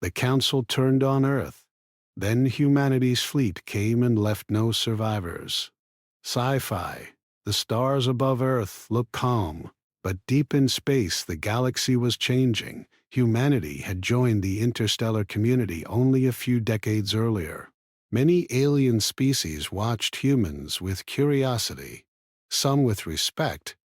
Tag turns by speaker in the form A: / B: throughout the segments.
A: The Council turned on Earth. Then humanity's fleet came and left no survivors. Sci-fi, the stars above Earth looked calm, but deep in space the galaxy was changing. Humanity had joined the interstellar community only a few decades earlier. Many alien species watched humans with curiosity, some with respect,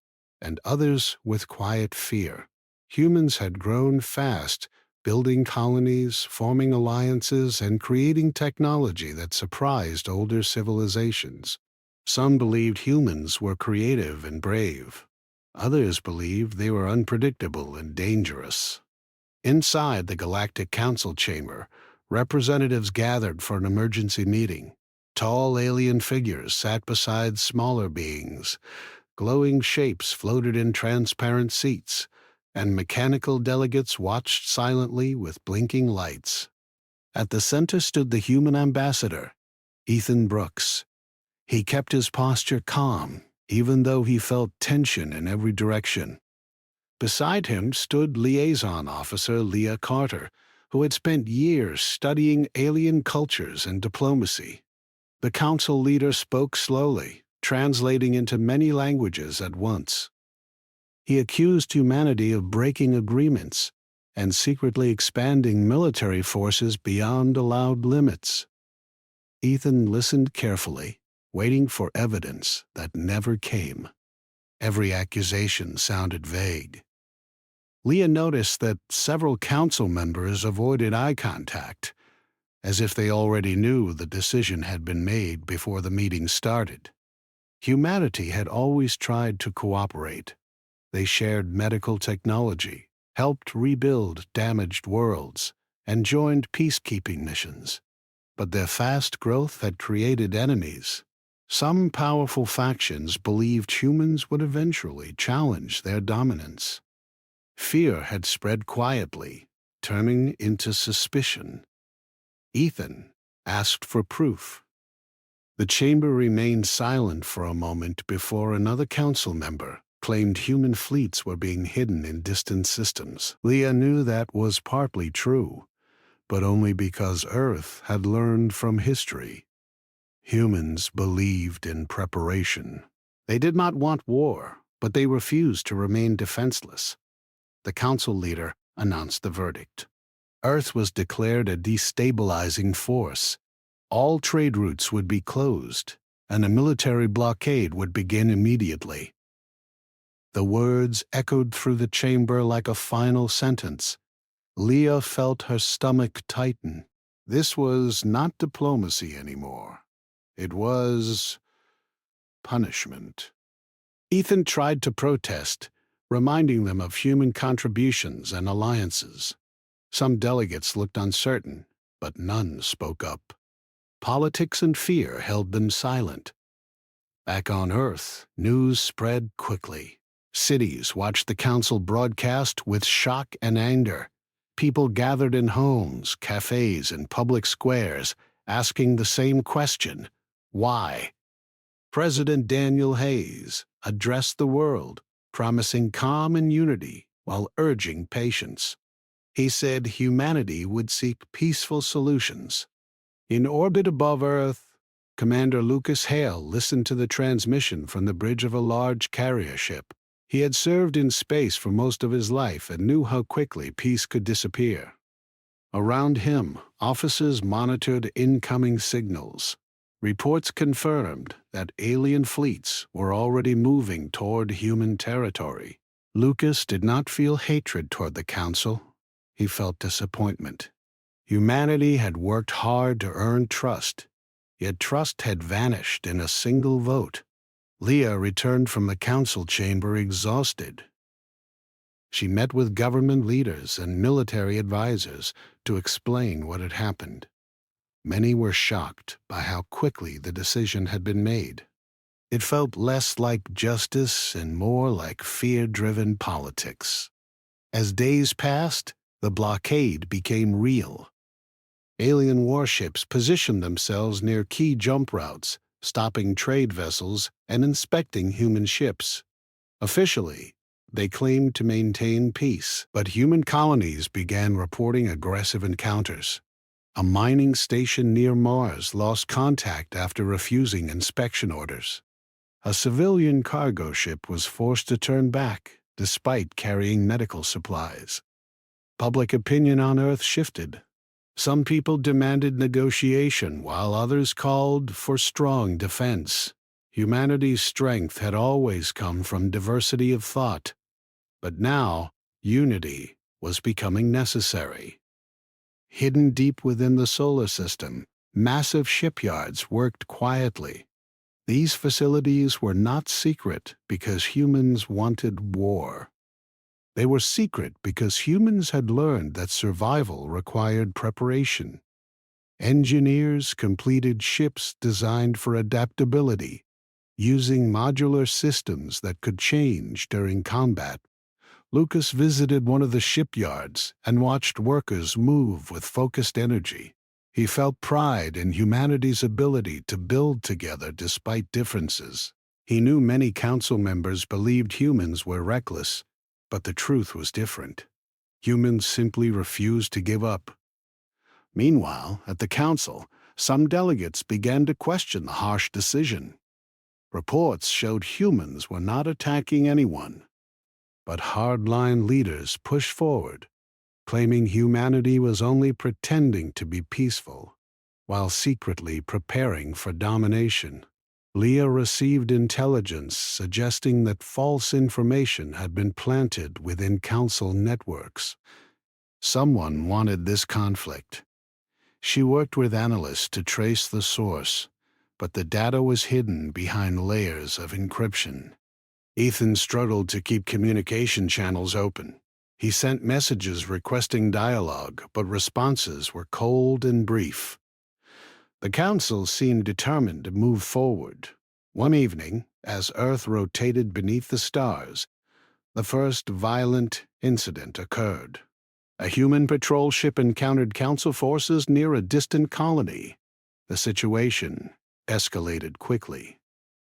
A: and others with quiet fear. Humans had grown fast, building colonies, forming alliances, and creating technology that surprised older civilizations. Some believed humans were creative and brave. Others believed they were unpredictable and dangerous. Inside the Galactic Council chamber, representatives gathered for an emergency meeting. Tall alien figures sat beside smaller beings. Glowing shapes floated in transparent seats, and mechanical delegates watched silently with blinking lights. At the center stood the human ambassador, Ethan Brooks. He kept his posture calm, even though he felt tension in every direction. Beside him stood liaison officer Leah Carter, who had spent years studying alien cultures and diplomacy. The council leader spoke slowly, translating into many languages at once. He accused humanity of breaking agreements and secretly expanding military forces beyond allowed limits. Ethan listened carefully, waiting for evidence that never came. Every accusation sounded vague. Leah noticed that several council members avoided eye contact, as if they already knew the decision had been made before the meeting started. Humanity had always tried to cooperate. They shared medical technology, helped rebuild damaged worlds, and joined peacekeeping missions. But their fast growth had created enemies. Some powerful factions believed humans would eventually challenge their dominance. Fear had spread quietly, turning into suspicion. Ethan asked for proof. The chamber remained silent for a moment before another council member claimed human fleets were being hidden in distant systems. Leah knew that was partly true, but only because Earth had learned from history. Humans believed in preparation. They did not want war, but they refused to remain defenseless. The council leader announced the verdict. Earth was declared a destabilizing force. All trade routes would be closed, and a military blockade would begin immediately. The words echoed through the chamber like a final sentence. Leah felt her stomach tighten. This was not diplomacy anymore. It was punishment. Ethan tried to protest, reminding them of human contributions and alliances. Some delegates looked uncertain, but none spoke up. Politics and fear held them silent. Back on Earth, news spread quickly. Cities watched the council broadcast with shock and anger. People gathered in homes, cafes, and public squares, asking the same question: why? President Daniel Hayes addressed the world, promising calm and unity while urging patience. He said humanity would seek peaceful solutions. In orbit above Earth, Commander Lucas Hale listened to the transmission from the bridge of a large carrier ship. He had served in space for most of his life and knew how quickly peace could disappear. Around him, officers monitored incoming signals. Reports confirmed that alien fleets were already moving toward human territory. Lucas did not feel hatred toward the Council. He felt disappointment. Humanity had worked hard to earn trust, yet trust had vanished in a single vote. Leah returned from the council chamber exhausted. She met with government leaders and military advisors to explain what had happened. Many were shocked by how quickly the decision had been made. It felt less like justice and more like fear-driven politics. As days passed, the blockade became real. Alien warships positioned themselves near key jump routes, stopping trade vessels and inspecting human ships. Officially, They claimed to maintain peace, but human colonies began reporting aggressive encounters. A mining station near Mars lost contact after refusing inspection orders. A civilian cargo ship was forced to turn back, despite carrying medical supplies. Public opinion on Earth shifted. Some people demanded negotiation, while others called for strong defense. Humanity's strength had always come from diversity of thought, but now unity was becoming necessary. Hidden deep within the solar system, massive shipyards worked quietly. These facilities were not secret because humans wanted war. They were secret because humans had learned that survival required preparation. Engineers completed ships designed for adaptability, using modular systems that could change during combat. Lucas visited one of the shipyards and watched workers move with focused energy. He felt pride in humanity's ability to build together despite differences. He knew many council members believed humans were reckless, but the truth was different. Humans simply refused to give up. Meanwhile, at the council, some delegates began to question the harsh decision. Reports showed humans were not attacking anyone, but hardline leaders pushed forward, claiming humanity was only pretending to be peaceful, while secretly preparing for domination. Leah received intelligence suggesting that false information had been planted within council networks. Someone wanted this conflict. She worked with analysts to trace the source, but the data was hidden behind layers of encryption. Ethan struggled to keep communication channels open. He sent messages requesting dialogue, but responses were cold and brief. The council seemed determined to move forward. One evening, as Earth rotated beneath the stars, the first violent incident occurred. A human patrol ship encountered council forces near a distant colony. The situation escalated quickly.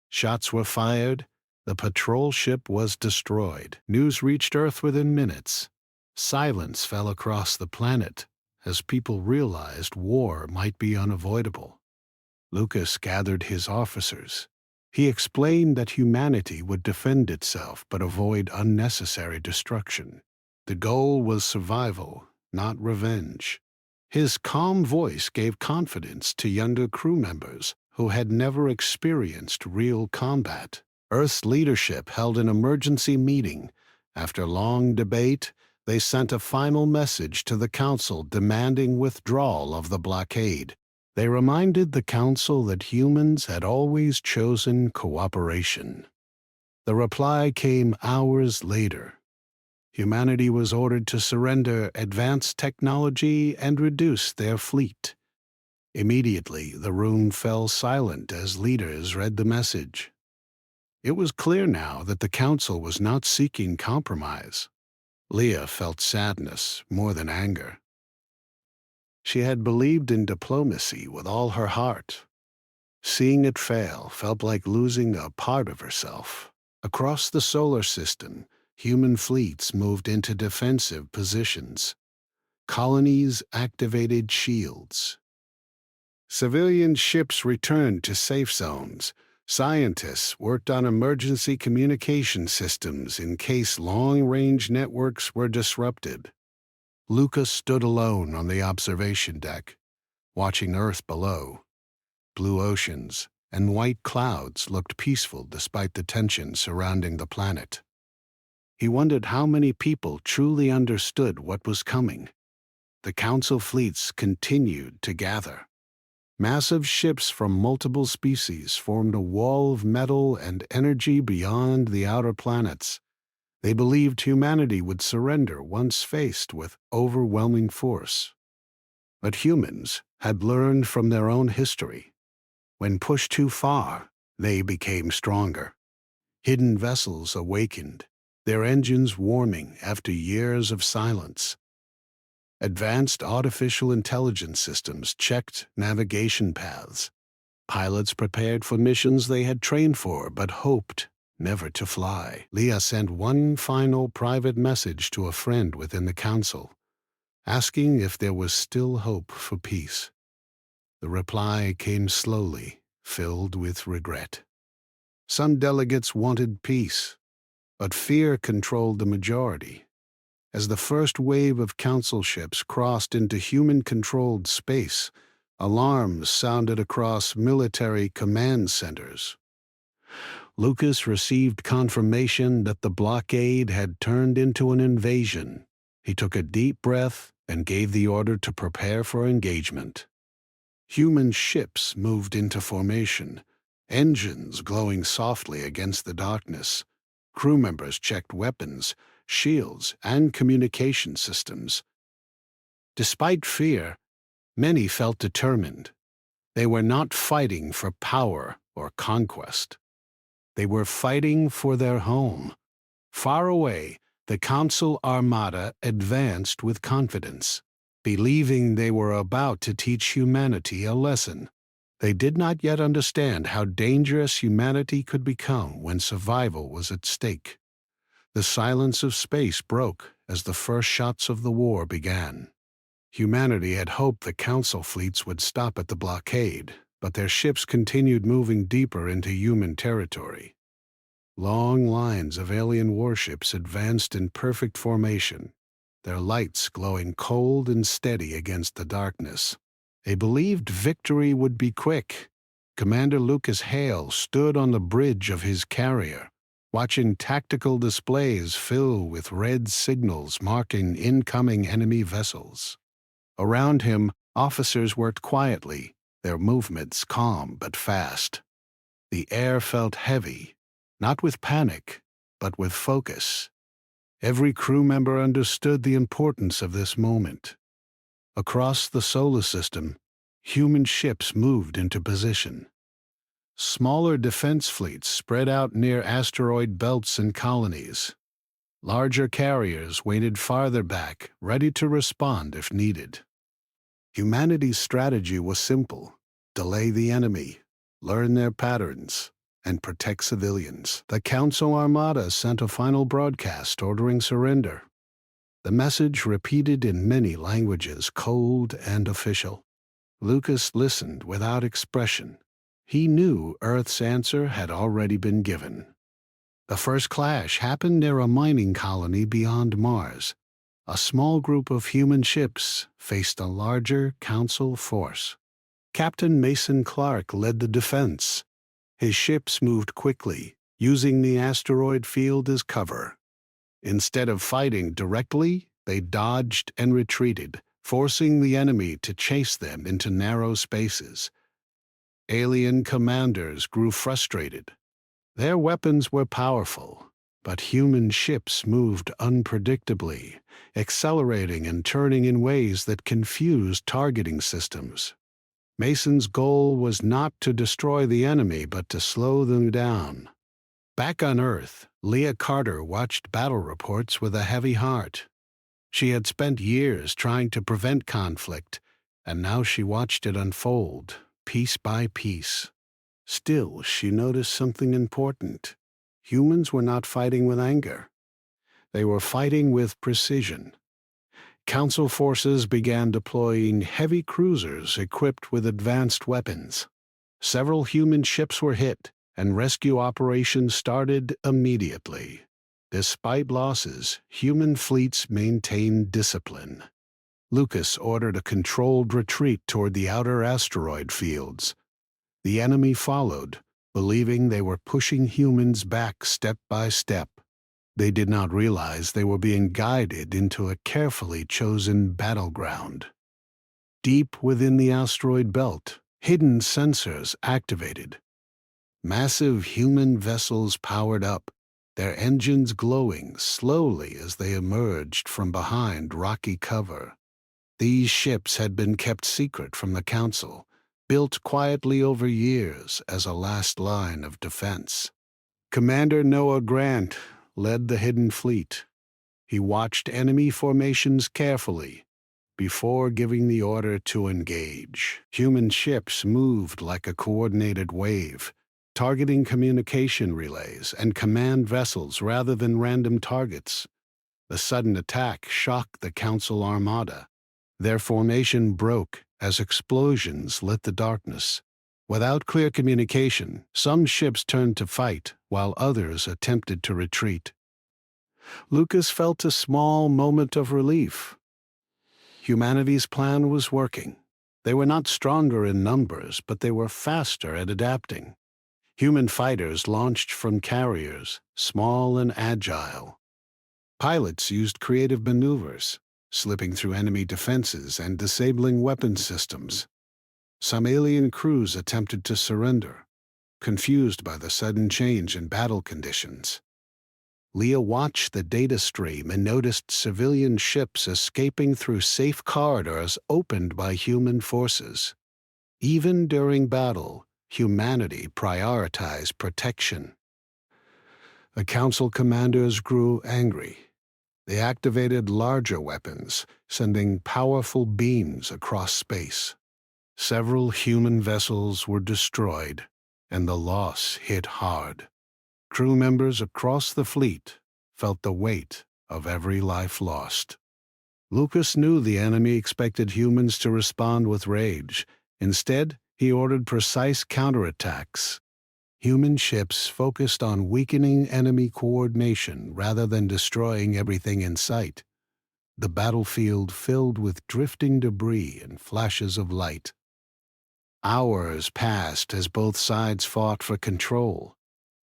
A: Shots were fired. The patrol ship was destroyed. News reached Earth within minutes. Silence fell across the planet as people realized war might be unavoidable. Lucas gathered his officers. He explained that humanity would defend itself but avoid unnecessary destruction. The goal was survival, not revenge. His calm voice gave confidence to younger crew members who had never experienced real combat. Earth's leadership held an emergency meeting. After long debate, they sent a final message to the council demanding withdrawal of the blockade. They reminded the council that humans had always chosen cooperation. The reply came hours later. Humanity was ordered to surrender advanced technology and reduce their fleet. Immediately, the room fell silent as leaders read the message. It was clear now that the council was not seeking compromise. Leah felt sadness more than anger. She had believed in diplomacy with all her heart. Seeing it fail felt like losing a part of herself. Across the solar system, human fleets moved into defensive positions. Colonies activated shields. Civilian ships returned to safe zones. Scientists worked on emergency communication systems in case long-range networks were disrupted. Lucas stood alone on the observation deck, watching Earth below. Blue oceans and white clouds looked peaceful despite the tension surrounding the planet. He wondered how many people truly understood what was coming. The council fleets continued to gather. Massive ships from multiple species formed a wall of metal and energy beyond the outer planets. They believed humanity would surrender once faced with overwhelming force. But humans had learned from their own history. When pushed too far, they became stronger. Hidden vessels awakened, their engines warming after years of silence. Advanced artificial intelligence systems checked navigation paths. Pilots prepared for missions they had trained for but hoped never to fly. Leah sent one final private message to a friend within the council, asking if there was still hope for peace. The reply came slowly, filled with regret. Some delegates wanted peace, but fear controlled the majority. As the first wave of council ships crossed into human-controlled space, alarms sounded across military command centers. Lucas received confirmation that the blockade had turned into an invasion. He took a deep breath and gave the order to prepare for engagement. Human ships moved into formation, engines glowing softly against the darkness. Crew members checked weapons, shields, and communication systems. Despite fear, many felt determined. They were not fighting for power or conquest. They were fighting for their home. Far away, the Council Armada advanced with confidence, believing they were about to teach humanity a lesson. They did not yet understand how dangerous humanity could become when survival was at stake. The silence of space broke as the first shots of the war began. Humanity had hoped the Council fleets would stop at the blockade, but their ships continued moving deeper into human territory. Long lines of alien warships advanced in perfect formation, their lights glowing cold and steady against the darkness. They believed victory would be quick. Commander Lucas Hale stood on the bridge of his carrier, watching tactical displays fill with red signals marking incoming enemy vessels. Around him, officers worked quietly, their movements calm but fast. The air felt heavy, not with panic, but with focus. Every crew member understood the importance of this moment. Across the solar system, human ships moved into position. Smaller defense fleets spread out near asteroid belts and colonies. Larger carriers waited farther back, ready to respond if needed. Humanity's strategy was simple: delay the enemy, learn their patterns, and protect civilians. The Council Armada sent a final broadcast ordering surrender. The message repeated in many languages, cold and official. Lucas listened without expression. He knew Earth's answer had already been given. The first clash happened near a mining colony beyond Mars. A small group of human ships faced a larger Council force. Captain Mason Clark led the defense. His ships moved quickly, using the asteroid field as cover. Instead of fighting directly, they dodged and retreated, forcing the enemy to chase them into narrow spaces. Alien commanders grew frustrated. Their weapons were powerful, but human ships moved unpredictably, accelerating and turning in ways that confused targeting systems. Mason's goal was not to destroy the enemy, but to slow them down. Back on Earth, Leah Carter watched battle reports with a heavy heart. She had spent years trying to prevent conflict, and now she watched it unfold, piece by piece. Still, she noticed something important. Humans were not fighting with anger. They were fighting with precision. Council forces began deploying heavy cruisers equipped with advanced weapons. Several human ships were hit, and rescue operations started immediately. Despite losses, human fleets maintained discipline. Lucas ordered a controlled retreat toward the outer asteroid fields. The enemy followed, believing they were pushing humans back step by step. They did not realize they were being guided into a carefully chosen battleground. Deep within the asteroid belt, hidden sensors activated. Massive human vessels powered up, their engines glowing slowly as they emerged from behind rocky cover. These ships had been kept secret from the Council, built quietly over years as a last line of defense. Commander Noah Grant led the hidden fleet. He watched enemy formations carefully before giving the order to engage. Human ships moved like a coordinated wave, targeting communication relays and command vessels rather than random targets. The sudden attack shocked the Council armada. Their formation broke as explosions lit the darkness. Without clear communication, some ships turned to fight while others attempted to retreat. Lucas felt a small moment of relief. Humanity's plan was working. They were not stronger in numbers, but they were faster at adapting. Human fighters launched from carriers, small and agile. Pilots used creative maneuvers, slipping through enemy defenses and disabling weapon systems. Some alien crews attempted to surrender, confused by the sudden change in battle conditions. Leah watched the data stream and noticed civilian ships escaping through safe corridors opened by human forces. Even during battle, humanity prioritized protection. The Council commanders grew angry. They activated larger weapons, sending powerful beams across space. Several human vessels were destroyed, and the loss hit hard. Crew members across the fleet felt the weight of every life lost. Lucas knew the enemy expected humans to respond with rage. Instead, he ordered precise counterattacks. Human ships focused on weakening enemy coordination rather than destroying everything in sight. The battlefield filled with drifting debris and flashes of light. Hours passed as both sides fought for control.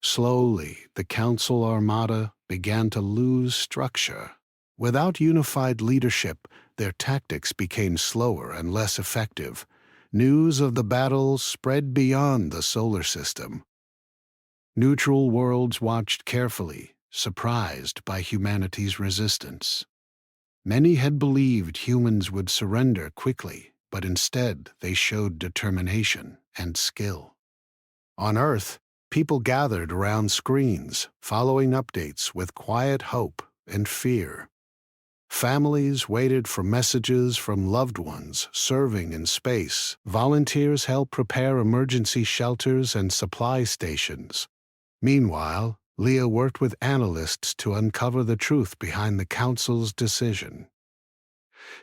A: Slowly, the Council armada began to lose structure. Without unified leadership, their tactics became slower and less effective. News of the battle spread beyond the solar system. Neutral worlds watched carefully, surprised by humanity's resistance. Many had believed humans would surrender quickly, but instead they showed determination and skill. On Earth, people gathered around screens, following updates with quiet hope and fear. Families waited for messages from loved ones serving in space. Volunteers helped prepare emergency shelters and supply stations. Meanwhile, Leah worked with analysts to uncover the truth behind the Council's decision.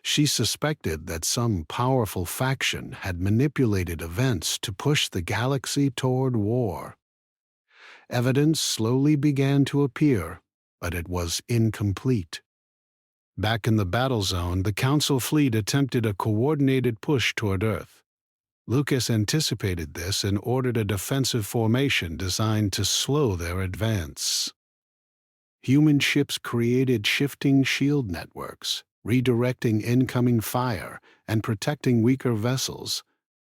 A: She suspected that some powerful faction had manipulated events to push the galaxy toward war. Evidence slowly began to appear, but it was incomplete. Back in the battle zone, the Council fleet attempted a coordinated push toward Earth. Lucas anticipated this and ordered a defensive formation designed to slow their advance. Human ships created shifting shield networks, redirecting incoming fire and protecting weaker vessels.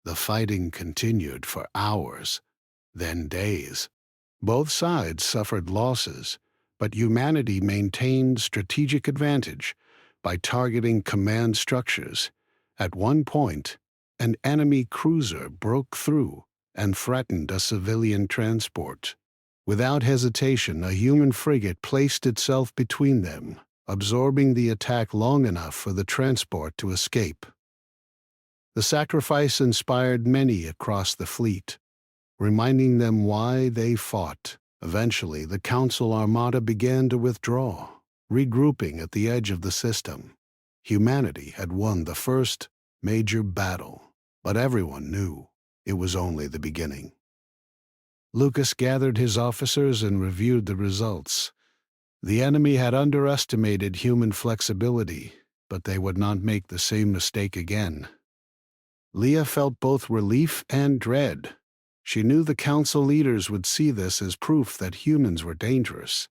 A: The fighting continued for hours, then days. Both sides suffered losses, but humanity maintained strategic advantage by targeting command structures. At one point, an enemy cruiser broke through and threatened a civilian transport. Without hesitation, a human frigate placed itself between them, absorbing the attack long enough for the transport to escape. The sacrifice inspired many across the fleet, reminding them why they fought. Eventually, the Council armada began to withdraw, regrouping at the edge of the system. Humanity had won the first major battle, but everyone knew it was only the beginning. Lucas gathered his officers and reviewed the results. The enemy had underestimated human flexibility, but they would not make the same mistake again. Leah felt both relief and dread. She knew the Council leaders would see this as proof that humans were dangerous,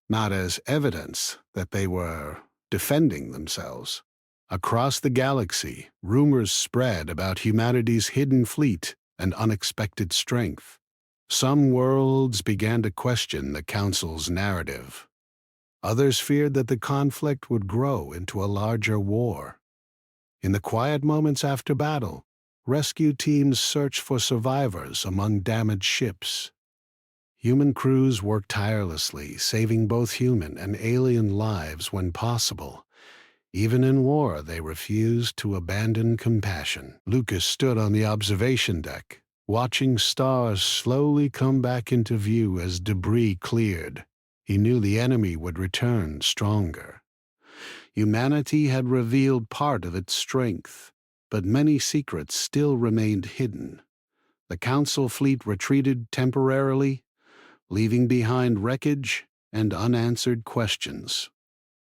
A: not as evidence that they were defending themselves. Across the galaxy, rumors spread about humanity's hidden fleet and unexpected strength. Some worlds began to question the Council's narrative. Others feared that the conflict would grow into a larger war. In the quiet moments after battle, rescue teams searched for survivors among damaged ships. Human crews worked tirelessly, saving both human and alien lives when possible. Even in war, they refused to abandon compassion. Lucas stood on the observation deck, watching stars slowly come back into view as debris cleared. He knew the enemy would return stronger. Humanity had revealed part of its strength, but many secrets still remained hidden. The Council fleet retreated temporarily, leaving behind wreckage and unanswered questions.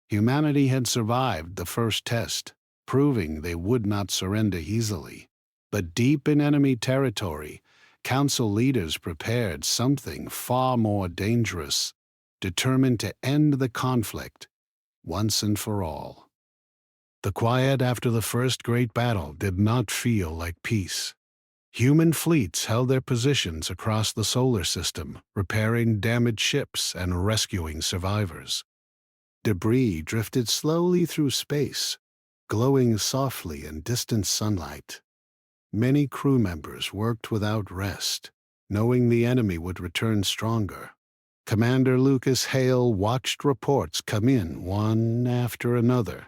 A: Humanity had survived the first test, proving they would not surrender easily. But deep in enemy territory, Council leaders prepared something far more dangerous, determined to end the conflict once and for all. The quiet after the first great battle did not feel like peace. Human fleets held their positions across the solar system, repairing damaged ships and rescuing survivors. Debris drifted slowly through space, glowing softly in distant sunlight. Many crew members worked without rest, knowing the enemy would return stronger. Commander Lucas Hale watched reports come in one after another.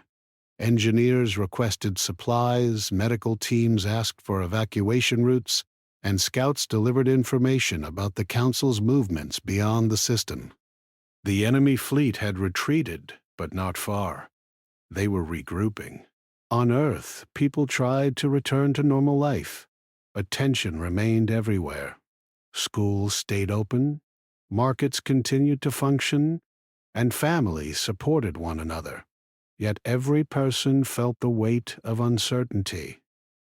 A: Engineers requested supplies, medical teams asked for evacuation routes, and scouts delivered information about the Council's movements beyond the system. The enemy fleet had retreated, but not far. They were regrouping. On Earth, people tried to return to normal life, but tension remained everywhere. Schools stayed open, markets continued to function, and families supported one another. Yet every person felt the weight of uncertainty.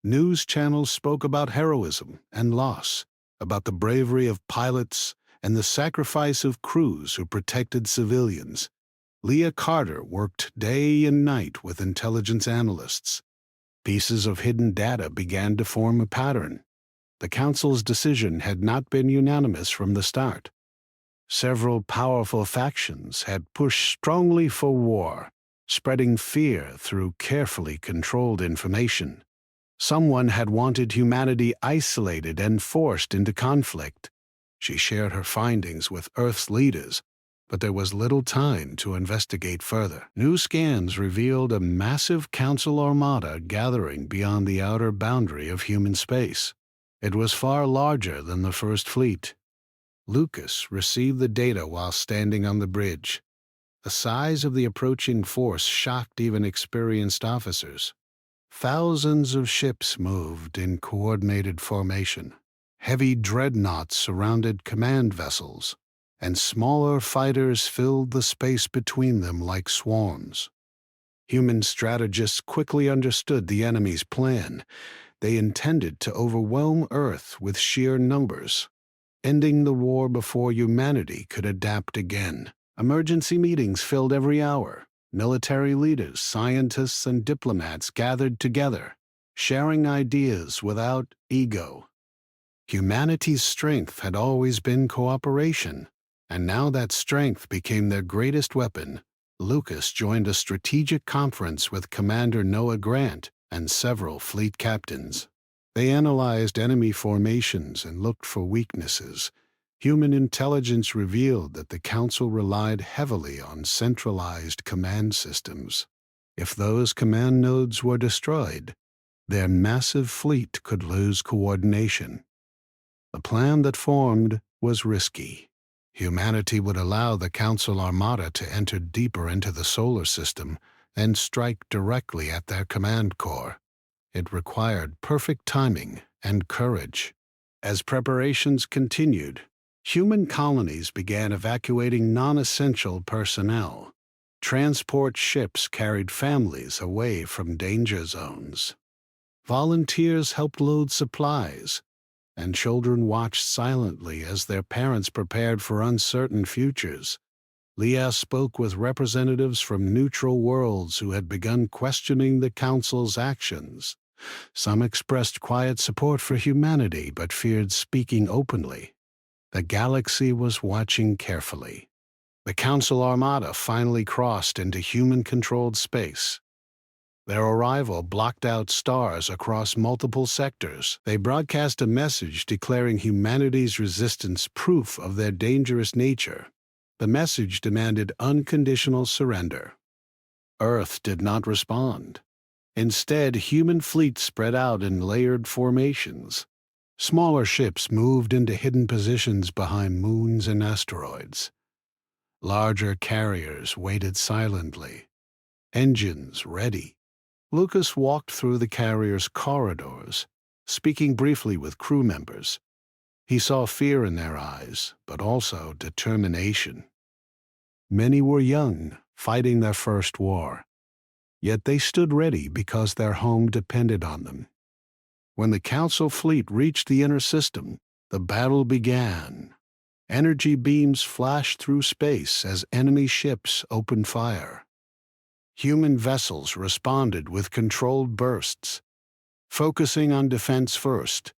A: News channels spoke about heroism and loss, about the bravery of pilots and the sacrifice of crews who protected civilians. Leah Carter worked day and night with intelligence analysts. Pieces of hidden data began to form a pattern. The Council's decision had not been unanimous from the start. Several powerful factions had pushed strongly for war, spreading fear through carefully controlled information. Someone had wanted humanity isolated and forced into conflict. She shared her findings with Earth's leaders, but there was little time to investigate further. New scans revealed a massive Council armada gathering beyond the outer boundary of human space. It was far larger than the First Fleet. Lucas received the data while standing on the bridge. The size of the approaching force shocked even experienced officers. Thousands of ships moved in coordinated formation. Heavy dreadnoughts surrounded command vessels, and smaller fighters filled the space between them like swarms. Human strategists quickly understood the enemy's plan. They intended to overwhelm Earth with sheer numbers, ending the war before humanity could adapt again. Emergency meetings filled every hour. Military leaders, scientists, and diplomats gathered together, sharing ideas without ego. Humanity's strength had always been cooperation, and now that strength became their greatest weapon. Lucas joined a strategic conference with Commander Noah Grant and several fleet captains. They analyzed enemy formations and looked for weaknesses. Human intelligence revealed that the Council relied heavily on centralized command systems. If those command nodes were destroyed, their massive fleet could lose coordination. The plan that formed was risky. Humanity would allow the Council armada to enter deeper into the solar system and strike directly at their command core. It required perfect timing and courage. As preparations continued, human colonies began evacuating non-essential personnel. Transport ships carried families away from danger zones. Volunteers helped load supplies, and children watched silently as their parents prepared for uncertain futures. Leah spoke with representatives from neutral worlds who had begun questioning the Council's actions. Some expressed quiet support for humanity but feared speaking openly. The galaxy was watching carefully. The Council armada finally crossed into human-controlled space. Their arrival blocked out stars across multiple sectors. They broadcast a message declaring humanity's resistance proof of their dangerous nature. The message demanded unconditional surrender. Earth did not respond. Instead, human fleets spread out in layered formations. Smaller ships moved into hidden positions behind moons and asteroids. Larger carriers waited silently, engines ready. Lucas walked through the carrier's corridors, speaking briefly with crew members. He saw fear in their eyes, but also determination. Many were young, fighting their first war, yet they stood ready because their home depended on them. When the Council fleet reached the inner system, the battle began. Energy beams flashed through space as enemy ships opened fire. Human vessels responded with controlled bursts, focusing on defense first.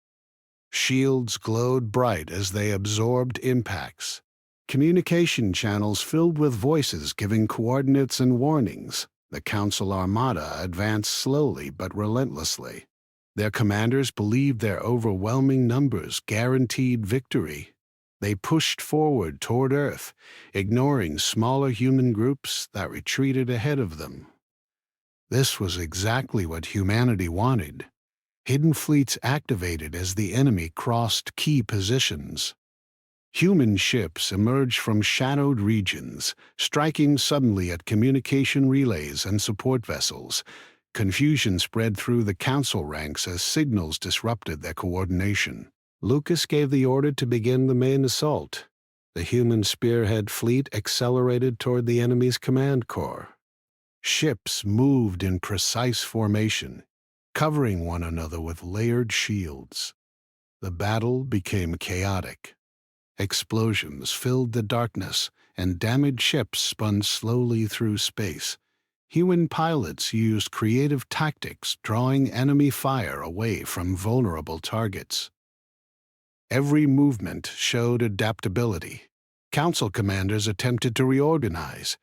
A: Shields glowed bright as they absorbed impacts. Communication channels filled with voices giving coordinates and warnings. The Council Armada advanced slowly but relentlessly. Their commanders believed their overwhelming numbers guaranteed victory. They pushed forward toward Earth, ignoring smaller human groups that retreated ahead of them. This was exactly what humanity wanted. Hidden fleets activated as the enemy crossed key positions. Human ships emerged from shadowed regions, striking suddenly at communication relays and support vessels. Confusion spread through the Council ranks as signals disrupted their coordination. Lucas gave the order to begin the main assault. The human spearhead fleet accelerated toward the enemy's command corps. Ships moved in precise formation, covering one another with layered shields. The battle became chaotic. Explosions filled the darkness, and damaged ships spun slowly through space. Human pilots used creative tactics, drawing enemy fire away from vulnerable targets. Every movement showed adaptability. Council commanders attempted to reorganize,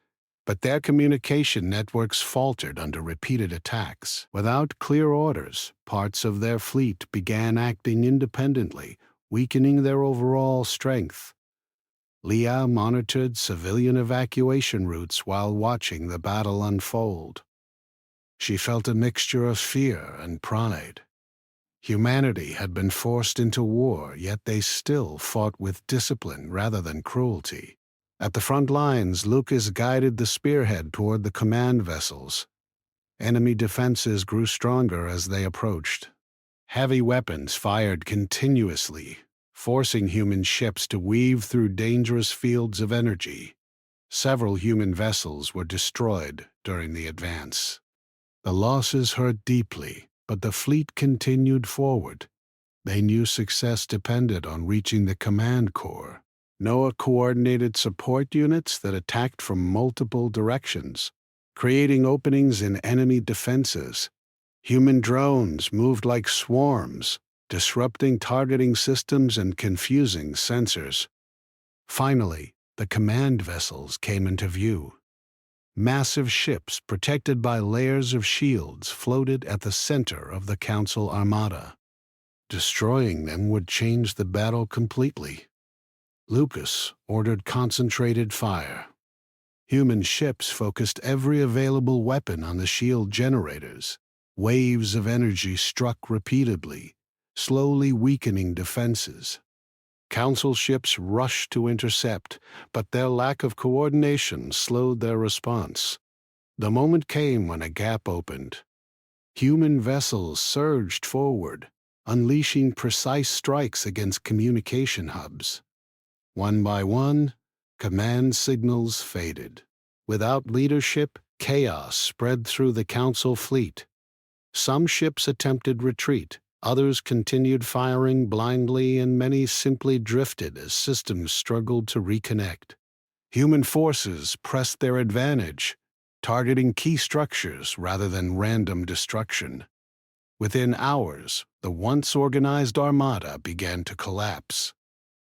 A: but their communication networks faltered under repeated attacks. Without clear orders, parts of their fleet began acting independently, weakening their overall strength. Leah monitored civilian evacuation routes while watching the battle unfold. She felt a mixture of fear and pride. Humanity had been forced into war, yet they still fought with discipline rather than cruelty. At the front lines, Lucas guided the spearhead toward the command vessels. Enemy defenses grew stronger as they approached. Heavy weapons fired continuously, forcing human ships to weave through dangerous fields of energy. Several human vessels were destroyed during the advance. The losses hurt deeply, but the fleet continued forward. They knew success depended on reaching the command corps. Noah coordinated support units that attacked from multiple directions, creating openings in enemy defenses. Human drones moved like swarms, disrupting targeting systems and confusing sensors. Finally, the command vessels came into view. Massive ships protected by layers of shields floated at the center of the Council Armada. Destroying them would change the battle completely. Lucas ordered concentrated fire. Human ships focused every available weapon on the shield generators. Waves of energy struck repeatedly, slowly weakening defenses. Council ships rushed to intercept, but their lack of coordination slowed their response. The moment came when a gap opened. Human vessels surged forward, unleashing precise strikes against communication hubs. One by one, command signals faded. Without leadership, chaos spread through the Council fleet. Some ships attempted retreat, others continued firing blindly, and many simply drifted as systems struggled to reconnect. Human forces pressed their advantage, targeting key structures rather than random destruction. Within hours, the once organized armada began to collapse.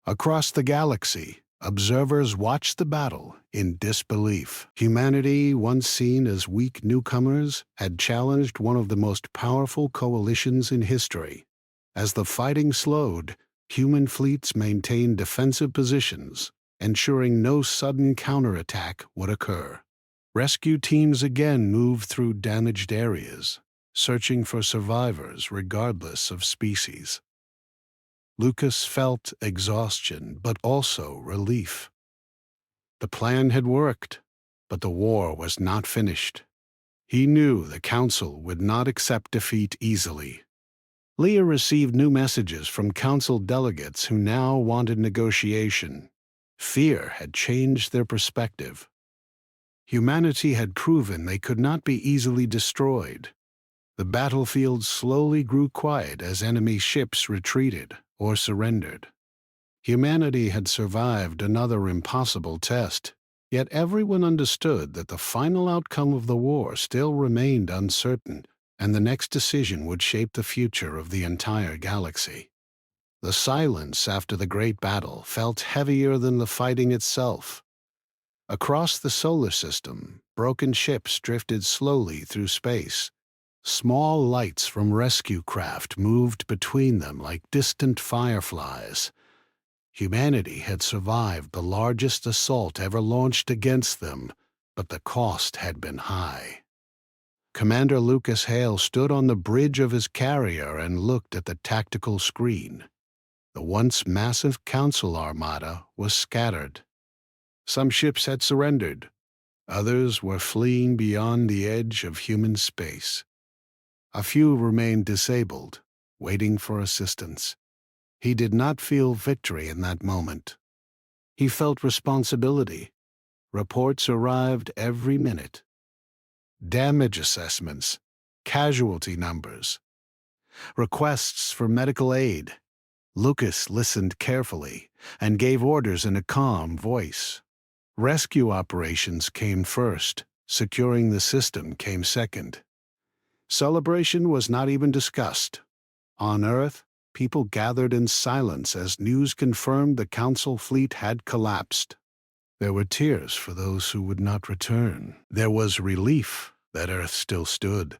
A: Across the galaxy, observers watched the battle in disbelief. Humanity, once seen as weak newcomers, had challenged one of the most powerful coalitions in history. As the fighting slowed, human fleets maintained defensive positions, ensuring no sudden counterattack would occur. Rescue teams again moved through damaged areas, searching for survivors regardless of species. Lucas felt exhaustion, but also relief. The plan had worked, but the war was not finished. He knew the Council would not accept defeat easily. Leah received new messages from Council delegates who now wanted negotiation. Fear had changed their perspective. Humanity had proven they could not be easily destroyed. The battlefield slowly grew quiet as enemy ships retreated or surrendered. Humanity had survived another impossible test, yet everyone understood that the final outcome of the war still remained uncertain, and the next decision would shape the future of the entire galaxy. The silence after the great battle felt heavier than the fighting itself. Across the solar system, broken ships drifted slowly through space. Small lights from rescue craft moved between them like distant fireflies. Humanity had survived the largest assault ever launched against them, but the cost had been high. Commander Lucas Hale stood on the bridge of his carrier and looked at the tactical screen. The once massive Council armada was scattered. Some ships had surrendered. Others were fleeing beyond the edge of human space. A few remained disabled, waiting for assistance. He did not feel victory in that moment. He felt responsibility. Reports arrived every minute. Damage assessments, casualty numbers, requests for medical aid. Lucas listened carefully and gave orders in a calm voice. Rescue operations came first. Securing the system came second. Celebration was not even discussed. On Earth, people gathered in silence as news confirmed the Council fleet had collapsed. There were tears for those who would not return. There was relief that Earth still stood.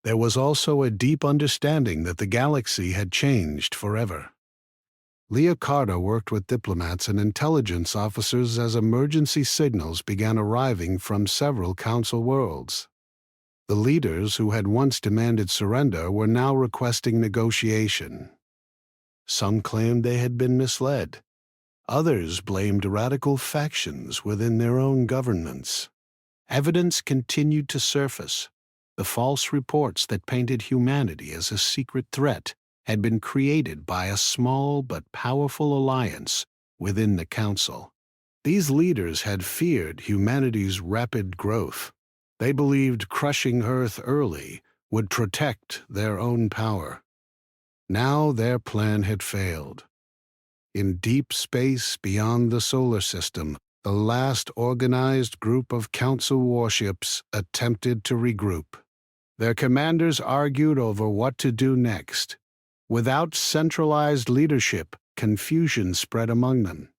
A: There was also a deep understanding that the galaxy had changed forever. Leah Carter worked with diplomats and intelligence officers as emergency signals began arriving from several Council worlds. The leaders who had once demanded surrender were now requesting negotiation. Some claimed they had been misled. Others blamed radical factions within their own governments. Evidence continued to surface. The false reports that painted humanity as a secret threat had been created by a small but powerful alliance within the Council. These leaders had feared humanity's rapid growth. They believed crushing Earth early would protect their own power. Now their plan had failed. In deep space beyond the solar system, the last organized group of Council warships attempted to regroup. Their commanders argued over what to do next. Without centralized leadership, confusion spread among them.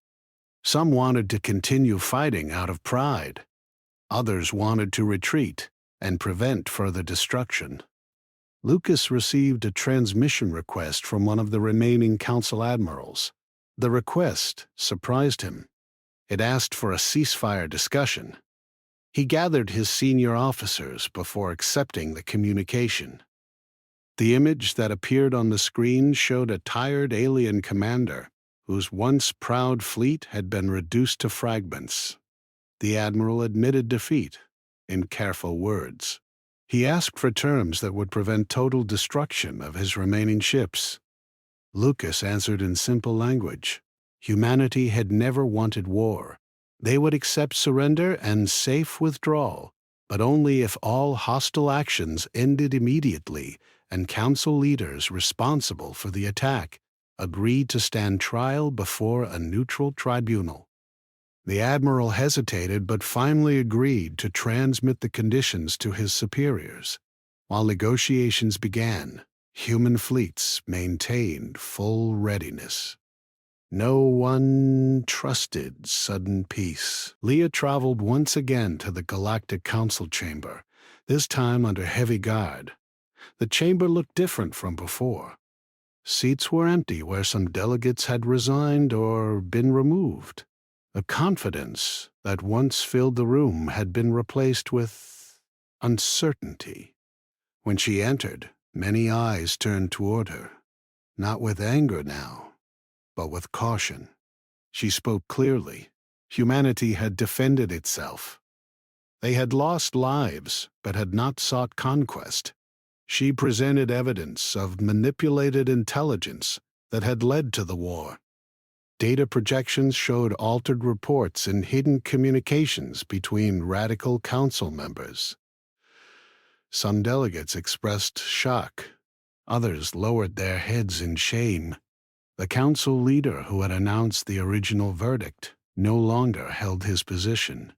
A: Some wanted to continue fighting out of pride. Others wanted to retreat and prevent further destruction. Lucas received a transmission request from one of the remaining Council admirals. The request surprised him. It asked for a ceasefire discussion. He gathered his senior officers before accepting the communication. The image that appeared on the screen showed a tired alien commander whose once proud fleet had been reduced to fragments. The admiral admitted defeat in careful words. He asked for terms that would prevent total destruction of his remaining ships. Lucas answered in simple language. Humanity had never wanted war. They would accept surrender and safe withdrawal, but only if all hostile actions ended immediately and Council leaders responsible for the attack agreed to stand trial before a neutral tribunal. The admiral hesitated but finally agreed to transmit the conditions to his superiors. While negotiations began, human fleets maintained full readiness. No one trusted sudden peace. Leah traveled once again to the Galactic Council chamber, this time under heavy guard. The chamber looked different from before. Seats were empty where some delegates had resigned or been removed. The confidence that once filled the room had been replaced with uncertainty. When she entered, many eyes turned toward her, not with anger now, but with caution. She spoke clearly. Humanity had defended itself. They had lost lives, but had not sought conquest. She presented evidence of manipulated intelligence that had led to the war. Data projections showed altered reports and hidden communications between radical council members. Some delegates expressed shock. Others lowered their heads in shame. The council leader who had announced the original verdict no longer held his position.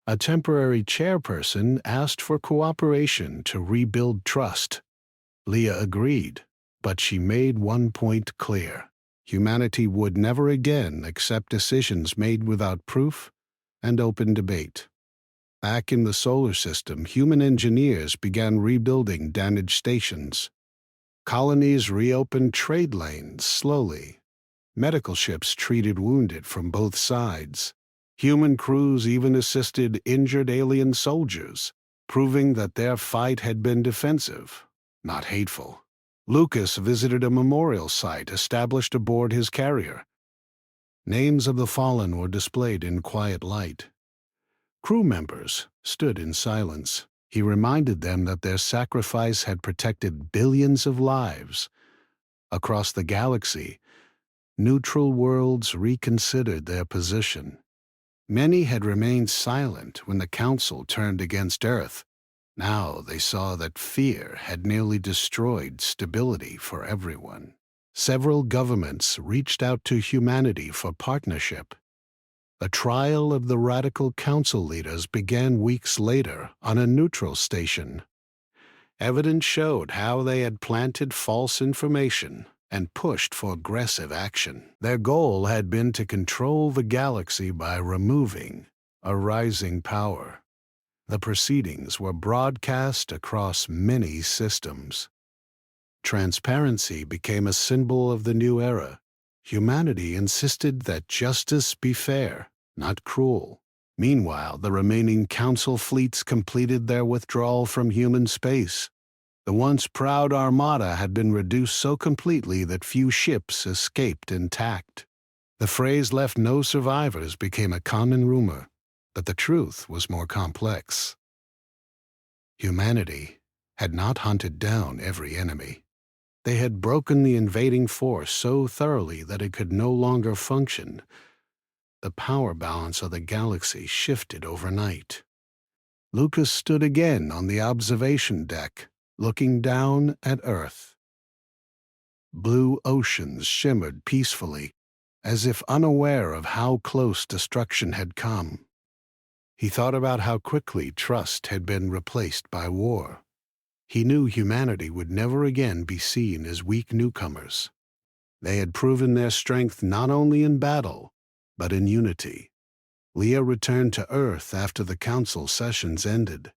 A: A temporary chairperson asked for cooperation to rebuild trust. Leah agreed, but she made one point clear. Humanity would never again accept decisions made without proof and open debate. Back in the solar system, human engineers began rebuilding damaged stations. Colonies reopened trade lanes slowly. Medical ships treated wounded from both sides. Human crews even assisted injured alien soldiers, proving that their fight had been defensive, not hateful. Lucas visited a memorial site established aboard his carrier. Names of the fallen were displayed in quiet light. Crew members stood in silence. He reminded them that their sacrifice had protected billions of lives. Across the galaxy, neutral worlds reconsidered their position. Many had remained silent when the Council turned against Earth. Now they saw that fear had nearly destroyed stability for everyone. Several governments reached out to humanity for partnership. The trial of the radical council leaders began weeks later on a neutral station. Evidence showed how they had planted false information and pushed for aggressive action. Their goal had been to control the galaxy by removing a rising power. The proceedings were broadcast across many systems. Transparency became a symbol of the new era. Humanity insisted that justice be fair, not cruel. Meanwhile, the remaining council fleets completed their withdrawal from human space. The once proud armada had been reduced so completely that few ships escaped intact. The phrase "left no survivors" became a common rumor, but the truth was more complex. Humanity had not hunted down every enemy. They had broken the invading force so thoroughly that it could no longer function. The power balance of the galaxy shifted overnight. Lucas stood again on the observation deck, looking down at Earth. Blue oceans shimmered peacefully, as if unaware of how close destruction had come. He thought about how quickly trust had been replaced by war. He knew humanity would never again be seen as weak newcomers. They had proven their strength not only in battle, but in unity. Leah returned to Earth after the council sessions ended.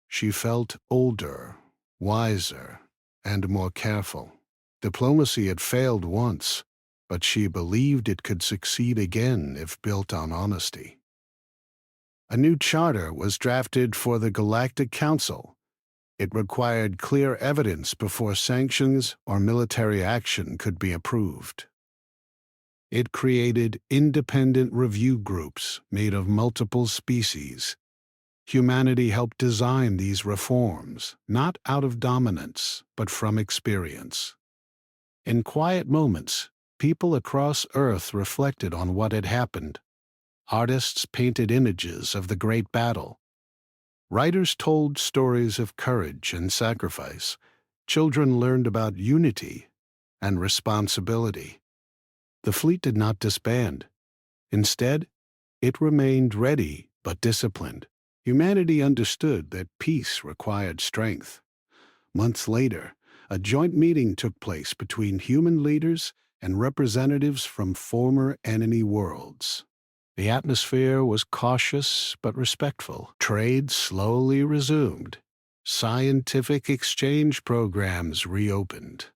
A: She felt older, wiser, and more careful. Diplomacy had failed once, but she believed it could succeed again if built on honesty. A new charter was drafted for the Galactic Council. It required clear evidence before sanctions or military action could be approved. It created independent review groups made of multiple species. Humanity helped design these reforms, not out of dominance, but from experience. In quiet moments, people across Earth reflected on what had happened. Artists painted images of the great battle. Writers told stories of courage and sacrifice. Children learned about unity and responsibility. The fleet did not disband. Instead, it remained ready but disciplined. Humanity understood that peace required strength. Months later, a joint meeting took place between human leaders and representatives from former enemy worlds. The atmosphere was cautious but respectful. Trade slowly resumed. Scientific exchange programs reopened.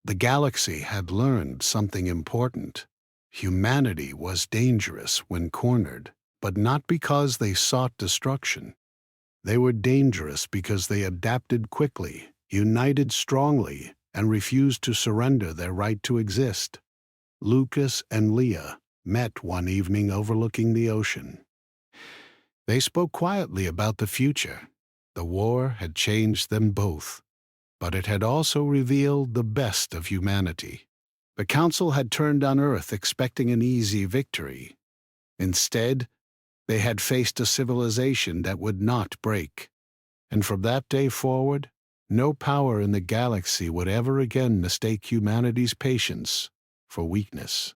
A: The galaxy had learned something important. Humanity was dangerous when cornered, but not because they sought destruction. They were dangerous because they adapted quickly, united strongly, and refused to surrender their right to exist. Lucas and Leah met one evening overlooking the ocean. They spoke quietly about the future. The war had changed them both, but it had also revealed the best of humanity. The Council had turned on Earth expecting an easy victory. Instead, they had faced a civilization that would not break. And from that day forward, no power in the galaxy would ever again mistake humanity's patience for weakness.